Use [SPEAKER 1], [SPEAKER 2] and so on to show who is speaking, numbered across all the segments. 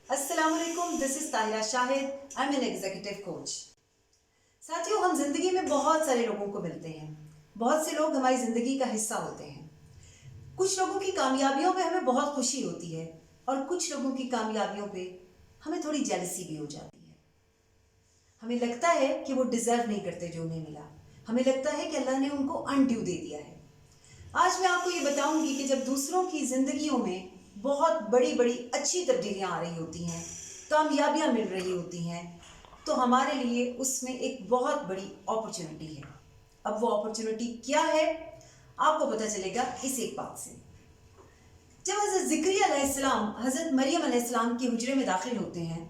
[SPEAKER 1] अस्सलाम वालेकुम, this is Tahira Shahid. I am an executive coach. साथियों, हम जिंदगी में बहुत सारे लोगों को मिलते हैं। बहुत से लोग हमारी जिंदगी का हिस्सा होते हैं। कुछ लोगों की कामयाबियों पे हमें बहुत खुशी होती है और कुछ लोगों की कामयाबियों पे हमें थोड़ी जेलसी भी हो जाती है। हमें लगता है कि वो डिजर्व नहीं करते जो उन्हें मिला। हमें लगता है कि अल्लाह ने उनको अनड्यू दे दिया है। आज मैं आपको ये बताऊंगी कि जब दूसरों की जिंदगियों में बहुत बड़ी बड़ी अच्छी तब्दीलियां आ रही होती हैं, कामयाबियां मिल रही होती हैं, तो हमारे लिए उसमें एक बहुत बड़ी अपॉर्चुनिटी है। अब वो अपॉर्चुनिटी क्या है, आपको पता चलेगा इस एक बात से। जब हज़रत ज़िक्रिया अलैहिस्सलाम हज़रत मरियम अलैहिस्सलाम के हुजरे में दाखिल होते हैं,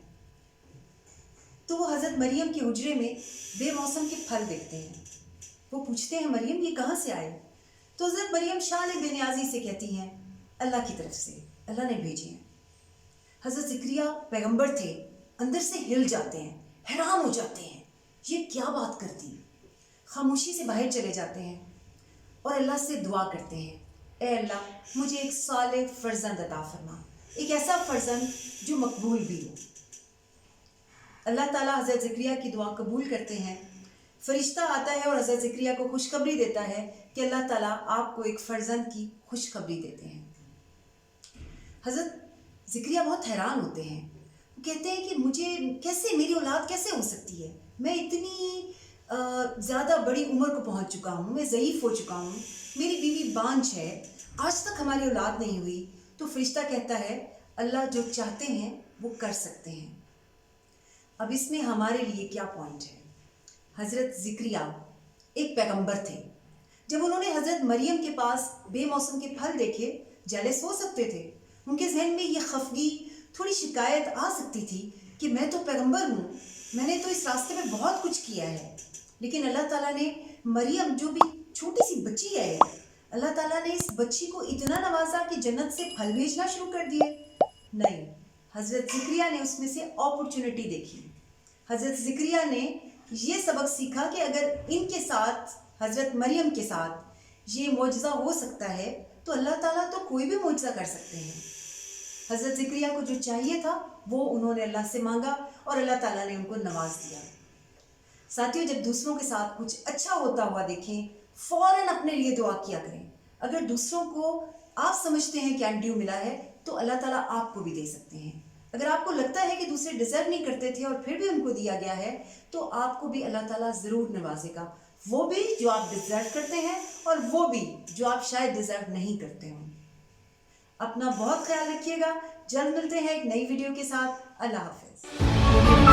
[SPEAKER 1] तो वो हज़रत मरियम के हुजरे में बेमौसम के फल देखते हैं। वो पूछते हैं, मरियम ये कहाँ से आए? तो हज़रत मरियम शान बेनियाजी से कहती हैं, अल्लाह की तरफ से, अल्लाह ने भेजे हैं। हज़रत ज़िक्रिया पैगंबर थे, अंदर से हिल जाते हैं, हैरान हो जाते हैं, ये क्या बात कर दी। खामोशी से बाहर चले जाते हैं और अल्लाह से दुआ करते हैं, ए अल्लाह मुझे एक सालेह फ़र्जंद अता फरमा, एक ऐसा फ़र्जंद जो मकबूल भी हो। अल्लाह ताला हज़रत ज़िक्रिया की दुआ कबूल करते हैं। फरिश्ता आता है और हज़रत ज़िक्रिया को खुशखबरी देता है कि अल्लाह ताला आपको एक फ़र्जंद की खुशखबरी देते हैं। हज़रत ज़िक्रिया बहुत हैरान होते हैं। वो कहते हैं कि मुझे कैसे, मेरी औलाद कैसे हो सकती है? मैं इतनी ज़्यादा बड़ी उम्र को पहुंच चुका हूँ, मैं ज़ईफ़ हो चुका हूँ, मेरी बीवी बांझ है, आज तक हमारी औलाद नहीं हुई। तो फरिश्ता कहता है, अल्लाह जो चाहते हैं वो कर सकते हैं। अब इसमें हमारे लिए क्या पॉइंट है? हज़रत ज़िक्रिया एक पैगंबर थे। जब उन्होंने हज़रत मरियम के पास बेमौसम के फल देखे, जेलस हो सकते थे। उनके जहन में ये खफगी, थोड़ी शिकायत आ सकती थी कि मैं तो पैगंबर हूँ, मैंने तो इस रास्ते में बहुत कुछ किया है। लेकिन अल्लाह ताला ने मरियम, जो भी छोटी सी बच्ची है, अल्लाह ताला ने इस बच्ची को इतना नवाजा कि जन्नत से फल भेजना शुरू कर दिए। नहीं, हज़रत ज़िक्रिया ने उसमें से अपॉर्चुनिटी देखी। हज़रत ज़िक्रिया ने ये सबक सीखा कि अगर इनके साथ, हज़रत मरियम के साथ ये मौजज़ा हो सकता है, तो अल्लाह ताला तो कोई भी मौजज़ा कर सकते हैं। हज़रत ज़िक्रिया को जो चाहिए था वो उन्होंने अल्लाह से मांगा और अल्लाह ताला ने उनको नवाज दिया। साथियों, जब दूसरों के साथ कुछ अच्छा होता हुआ देखें, फ़ौरन अपने लिए दुआ किया करें। अगर दूसरों को आप समझते हैं कि अनड्यू मिला है, तो अल्लाह ताला आपको भी दे सकते हैं। अगर आपको लगता है कि दूसरे डिज़र्व नहीं करते थे और फिर भी उनको दिया गया है, तो आपको भी अल्लाह ताला ज़रूर नवाजेगा। वो भी जो आप डिज़र्व करते हैं और वो भी जो आप शायद डिज़र्व नहीं करते हों। अपना बहुत ख्याल रखिएगा। जल्द मिलते हैं एक नई वीडियो के साथ। अल्लाह हाफ़िज़।